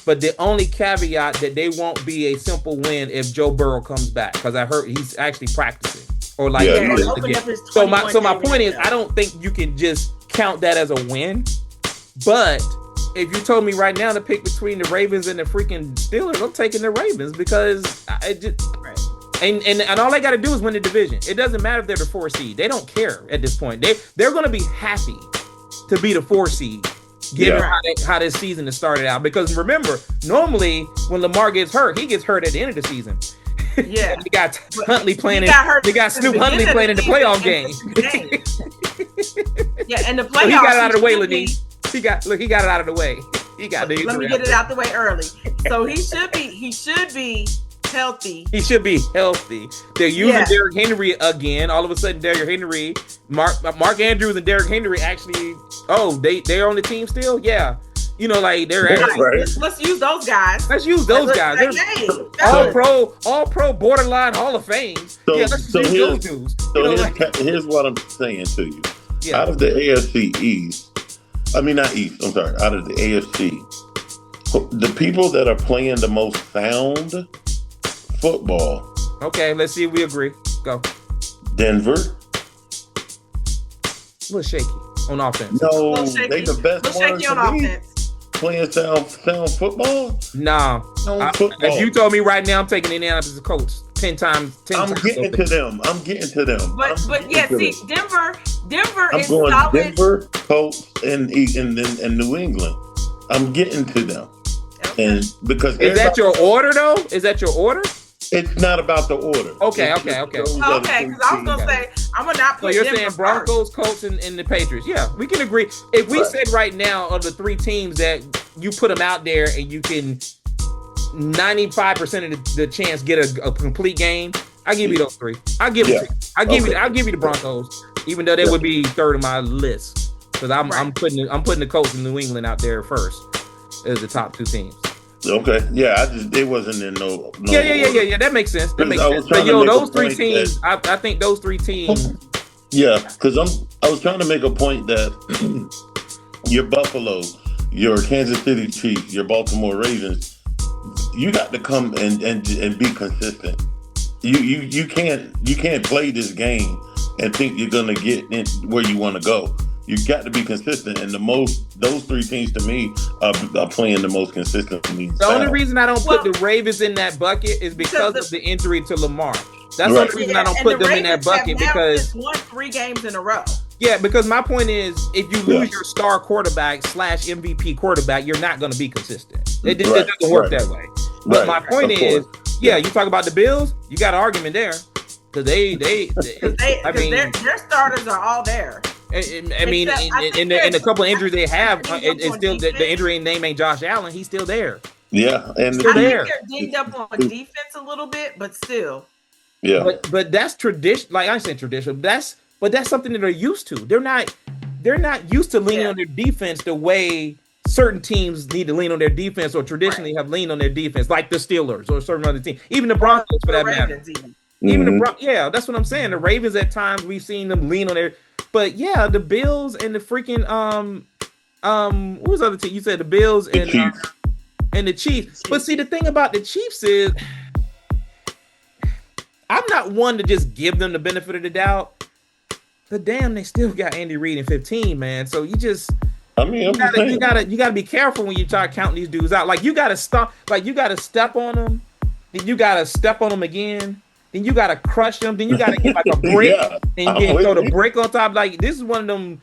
but the only caveat that they won't be a simple win if Joe Burrow comes back, because I heard he's actually practicing or So my point is, I don't think you can just count that as a win. But if you told me right now to pick between the Ravens and the freaking Steelers, I'm taking the Ravens because And all they got to do is win the division. It doesn't matter if they're the 4 seed. They don't care at this point. They're going to be happy to be the 4 seed, given how this season has started out. Because remember, normally when Lamar gets hurt, he gets hurt at the end of the season. Yeah, he got Huntley playing. They got Snoop Huntley playing in the playoff game. Yeah, and the playoffs. So he got it out of the way, Lenny. He got it out of the way. He got the. Let me get it out the way early. So he should be healthy. He should be healthy. They're using Derrick Henry again. All of a sudden, Derrick Henry, Mark Andrews, and Derrick Henry actually. Oh, they're on the team still. Yeah. You know, like they're actually, let's use those guys. Let's use those guys. They're all pro, borderline Hall of Fame. Let's use those dudes. Here's what I'm saying to you. Yeah. Out of the AFC East, not East. I'm sorry. Out of the AFC, the people that are playing the most sound football. Okay, let's see if we agree. Go. Denver. A little shaky on offense. No, they the best ones shaky on offense. Playing sound football? No. If you told me right now, I'm taking Indianapolis Colts 10 times. I'm getting to them. But yeah, see, Denver I'm is going solid. Denver, Colts, and New England. I'm getting to them. Okay. And because is that your order though? Is that your order? It's not about the order. Okay. Because I was gonna say I'm gonna not put. So you're Denver saying Broncos, Colts, and the Patriots? Yeah, we can agree. If we said right now of the 3 teams that you put them out there and you can 95% of the chance get a complete game, I give you those 3. I'll give it to you. I'll give you the Broncos, even though they would be third on my list because I'm putting the Colts and New England out there first as the top 2 teams. Okay, yeah, it wasn't in no. Yeah. That makes sense. But those 3 teams, I think those 3 teams. Yeah, because I was trying to make a point that your Buffalo, your Kansas City Chiefs, your Baltimore Ravens, you got to come and be consistent. You can't play this game and think you're gonna get in where you want to go. You got to be consistent, and those 3 teams to me are playing the most consistently. The only reason I don't put the Ravens in that bucket is because of the injury to Lamar. That's the only reason I don't put them in that bucket because won 3 games in a row. Yeah, because my point is, if you lose your star quarterback / MVP quarterback, you're not going to be consistent. It doesn't work that way. But my point is, you talk about the Bills, you got an argument there because their starters are all there. In a couple of injuries they have, it's still the injury name ain't Josh Allen. He's still there. Yeah, and I think they're dinged up on defense a little bit, but still. Yeah, but that's tradition. Like I said, tradition. That's something that they're used to. They're not used to leaning on their defense the way certain teams need to lean on their defense or traditionally have leaned on their defense, like the Steelers or certain other teams, even the Broncos for that matter. Even the Broncos, that's what I'm saying. The Ravens at times we've seen them lean on their. But yeah, the Bills and the freaking what was the other team? You said the Bills and the Chiefs. But see, the thing about the Chiefs is, I'm not one to just give them the benefit of the doubt. But damn, they still got Andy Reid in 15, man. So you just, you gotta be careful when you try to count these dudes out. Like you gotta stop. Like you gotta step on them. Then you gotta step on them again. Then you gotta crush them. Then you gotta get like a brick and throw the brick on top. Like this is one of them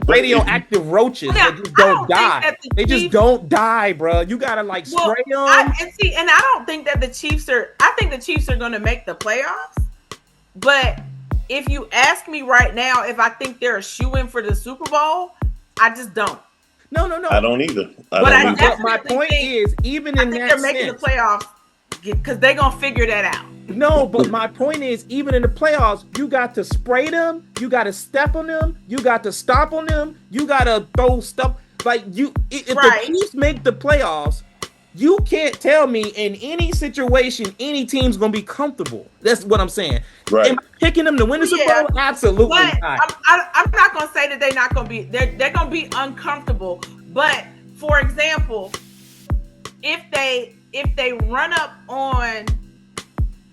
radioactive roaches that just don't die. They just don't die, bro. You gotta spray them. And I don't think that the Chiefs are. I think the Chiefs are gonna make the playoffs. But if you ask me right now if I think they're a shoo-in for the Super Bowl, I just don't. No. I don't either. But my point is, even in that sense, they're making the playoffs because they're gonna figure that out. No, but my point is, even in the playoffs, you got to spray them, you got to step on them, you got to stomp on them, you got to throw stuff. If the Chiefs make the playoffs, you can't tell me in any situation any team's gonna be comfortable. That's what I'm saying. Right. Am I picking them to win the Super Bowl? Absolutely but not. I'm not gonna say that they're not gonna be. They're gonna be uncomfortable. But for example, if they run up on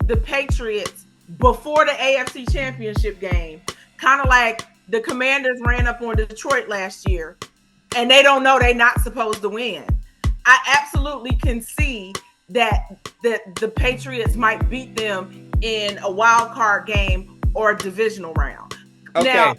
the Patriots before the AFC Championship game, kind of like the Commanders ran up on Detroit last year, and they don't know they're not supposed to win. I absolutely can see that the Patriots might beat them in a wild card game or a divisional round. Okay.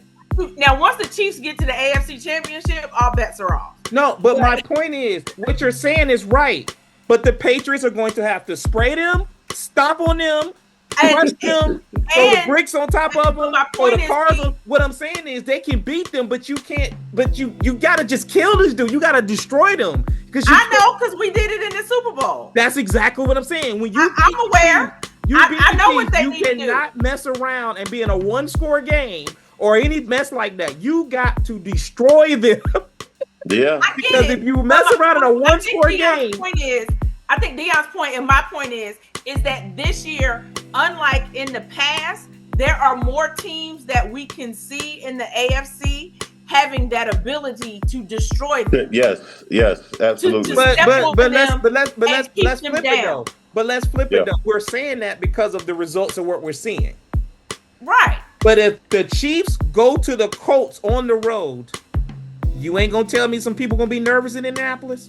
Now, once the Chiefs get to the AFC Championship, all bets are off. No, but my point is, what you're saying is right. But the Patriots are going to have to spray them, stomp on them, crush them, throw the bricks on top of them, throw the cars on. What I'm saying is, they can beat them, but you can't. But you gotta just kill this dude. You gotta destroy them. Because we did it in the Super Bowl. That's exactly what I'm saying. When you, I'm aware. I know what they need to do. You cannot mess around and be in a one-score game or any mess like that. You got to destroy them. Yeah. Because if you mess around in a one-score game. I think Deion's point and my point is that this year, unlike in the past, there are more teams that we can see in the AFC having that ability to destroy them. Yes, absolutely. But let's flip it though. But let's flip it though. We're saying that because of the results of what we're seeing. Right. But if the Chiefs go to the Colts on the road, you ain't gonna tell me some people gonna be nervous in Indianapolis?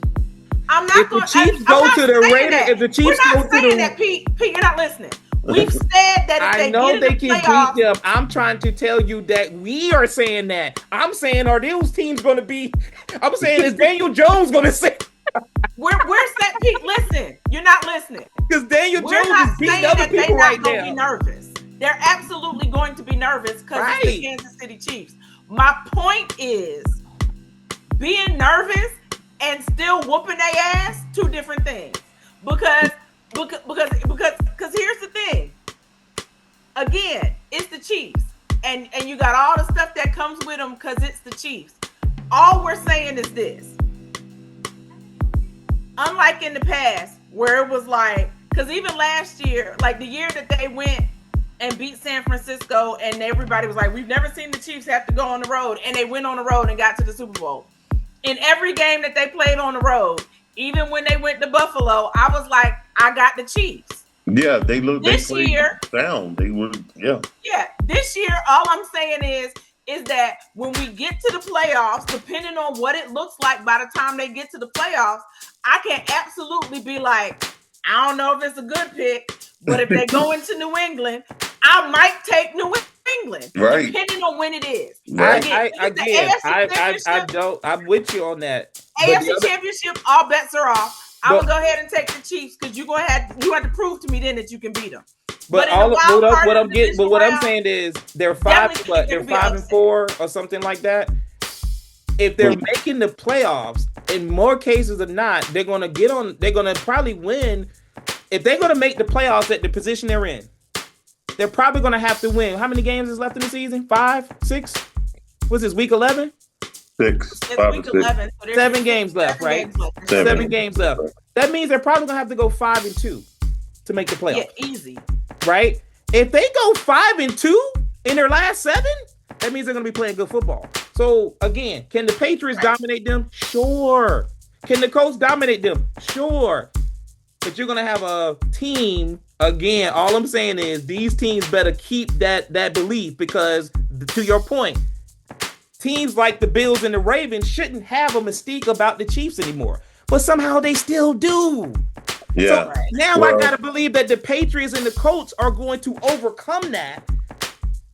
I'm not going. If the Chiefs go to the Raiders, if the Chiefs go to the, Pete, you're not listening. We've said that if I know they can playoffs, beat them. I'm trying to tell you that we are saying that. I'm saying, are those teams going to be? I'm saying, is Daniel Jones going to say? We're saying, Pete. Listen, you're not listening. Because Daniel Jones is beating other people right now. They're not going to be nervous. They're absolutely going to be nervous because it's the Kansas City Chiefs. My point is, being nervous and still whooping their ass, two different things. Because here's the thing. Again, it's the Chiefs. And you got all the stuff that comes with them because it's the Chiefs. All we're saying is this. Unlike in the past, where it was like, because even last year, like the year that they went and beat San Francisco and everybody was like, we've never seen the Chiefs have to go on the road. And they went on the road and got to the Super Bowl. In every game that they played on the road, even when they went to Buffalo, I was like, I got the Chiefs. Yeah, they looked this year down. They were, yeah. This year, all I'm saying is that when we get to the playoffs, depending on what it looks like by the time they get to the playoffs, I can absolutely be like, I don't know if it's a good pick, but if they go into New England, I might take New England, right? Depending on when it is. Right. I'm with you on that. AFC Championship, all bets are off. I'm gonna go ahead and take the Chiefs because you have to prove to me then that you can beat them. What I'm saying is they're 5-4 or something like that. If they're making the playoffs, in more cases than not, they're gonna probably win. If they're gonna make the playoffs at the position they're in, they're probably gonna have to win. How many games is left in the season? 5, 6? What's this, week 11? 6. It's week 11. So 7 games left, right? 7 games left. That means they're probably gonna have to go 5-2 to make the playoffs. Yeah, easy. Right? If they go 5-2 in their last 7, that means they're gonna be playing good football. So again, can the Patriots dominate them? Sure. Can the Colts dominate them? Sure. But you're gonna have a team. Again, all I'm saying is these teams better keep that belief because, to your point, teams like the Bills and the Ravens shouldn't have a mystique about the Chiefs anymore. But somehow they still do. Yeah. So now I gotta believe that the Patriots and the Colts are going to overcome that.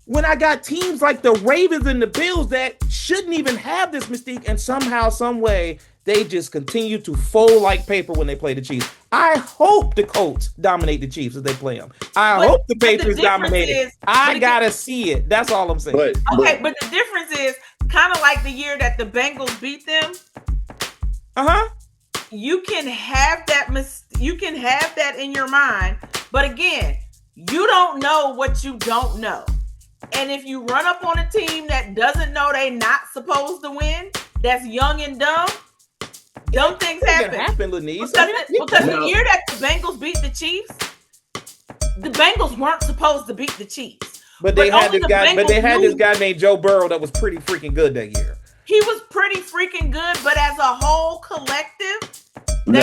When I got teams like the Ravens and the Bills that shouldn't even have this mystique, and somehow, some way, they just continue to fold like paper when they play the Chiefs. I hope the Colts dominate the Chiefs as they play them. I hope the Patriots dominate it. I gotta see it. That's all I'm saying. But the difference is kind of like the year that the Bengals beat them. You can have that in your mind, but again, you don't know what you don't know. And if you run up on a team that doesn't know they not supposed to win, that's young and dumb things happen. Lenise. Because the year that the Bengals beat the Chiefs, the Bengals weren't supposed to beat the Chiefs. But they had this guy named Joe Burrow that was pretty freaking good that year. He was pretty freaking good, but as a whole collective, they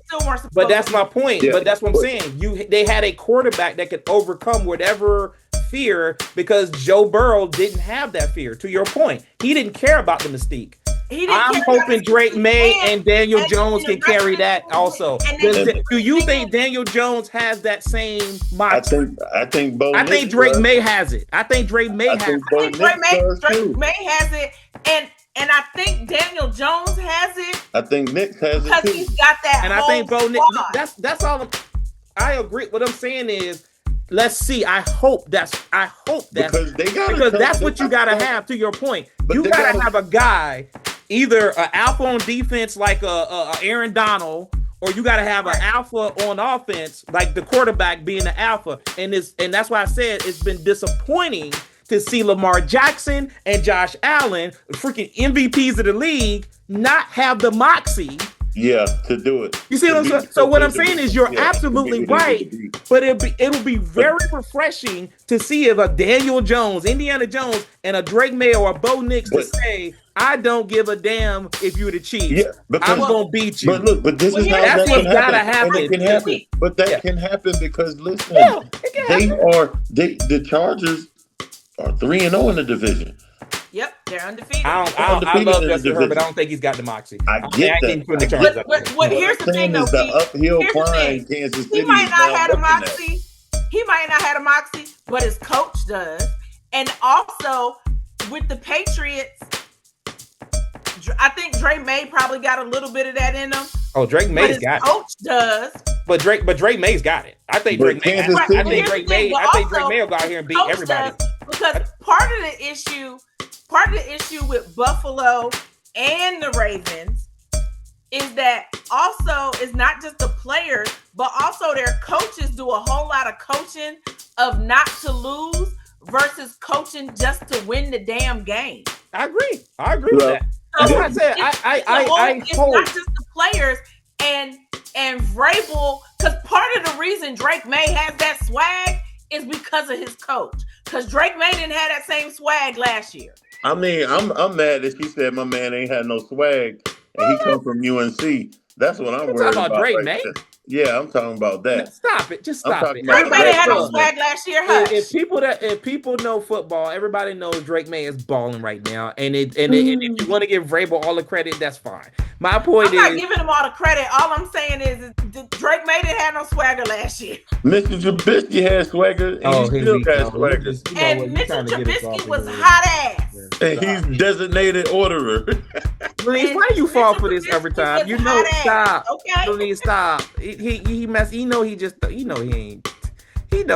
still weren't supposed. But that's my point. Yeah. But that's what I'm saying. They had a quarterback that could overcome whatever fear because Joe Burrow didn't have that fear. To your point, he didn't care about the mystique. I'm hoping Drake Maye and Daniel Jones can carry that also. Do you think Daniel Jones has that same moxie? I think Drake Maye has it. I think Drake Maye has it. I think Drake Maye has it, and I think Daniel Jones has it. I think Nick has it because he's got that. And I think Bo Nick. That's all. I agree. What I'm saying is, let's see. I hope that's because that's what you gotta have. To your point, you gotta have a guy, either an alpha on defense like a Aaron Donald, or you gotta have an alpha on offense like the quarterback being the alpha. And that's why I said it's been disappointing to see Lamar Jackson and Josh Allen, freaking MVPs of the league, not have the moxie. Yeah, to do it. You see what I'm saying? So what I'm saying is you're absolutely right, but it'll be very refreshing to see if a Daniel Jones, Indiana Jones, and a Drake Maye or a Bo Nix to say, I don't give a damn if you're the Chiefs. Yeah, I'm gonna beat you. But this is how that's what's gotta happen. It can happen. But that can happen because listen, the Chargers are 3-0 in the division. Yep, they're undefeated. I love Justin Herbert. I don't think he's got the moxie. I get that. But here's the thing, though. The uphill climb, Kansas City. He might not have a moxie. He might not have a moxie, but his coach does. And also with the Patriots, I think Drake Maye probably got a little bit of that in him. Oh, Drake Maye's got it. Coach does. But Drake May's got it. I think Drake Maye. I think Drake Maye will go out here and beat everybody. Because part of the issue with Buffalo and the Ravens is that also it's not just the players, but also their coaches do a whole lot of coaching of not to lose versus coaching just to win the damn game. I agree with that. That's what I said. It's not just the players and Vrabel, because part of the reason Drake Maye has that swag is because of his coach. Because Drake Maye didn't have that same swag last year. I mean, I'm mad that she said my man ain't had no swag and he come from UNC. That's what I'm worried about. Drake Maye? Yeah, I'm talking about that. Stop it. Just stop it. Drake Maye had no swag last year. If people know football, everybody knows Drake Maye is balling right now. And if you want to give Vrabel all the credit, that's fine. My point is, I'm not giving him all the credit. All I'm saying is Drake Maye didn't have no swagger last year. Mr. Trubisky had swagger, and he still got swagger. And Mr. Trubisky was hot ass. And he's designated orderer. Please, why you fall for this every time? You know, stop. Okay. You need to stop. He mess. He know he ain't. Y'all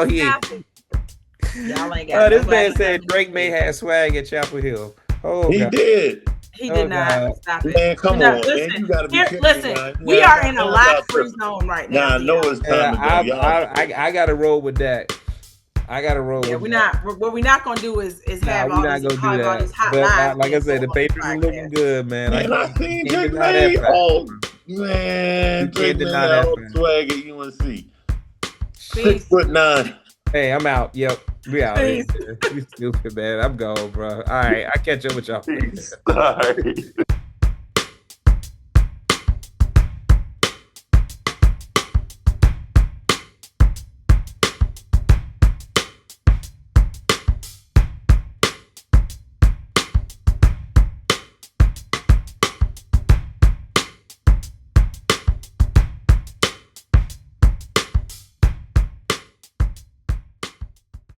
ain't got. This man said Drake Maye had swag at Chapel Hill. Oh, he did. He did not. God. Stop it. Man, come on. Listen, man. You gotta be listen. We are in a live-free zone right now. Nah, I know it's time to go. I gotta roll with that. What we're not gonna do is have all these hot lines. Like I said, the Patriots are looking good, man. Man, I seen Drake Maye. Oh man, Drake Maye all swag at UNC. 6'9". Hey, I'm out. Yep, we out. You stupid man. I'm going, bro. All right, I catch up with y'all. Sorry.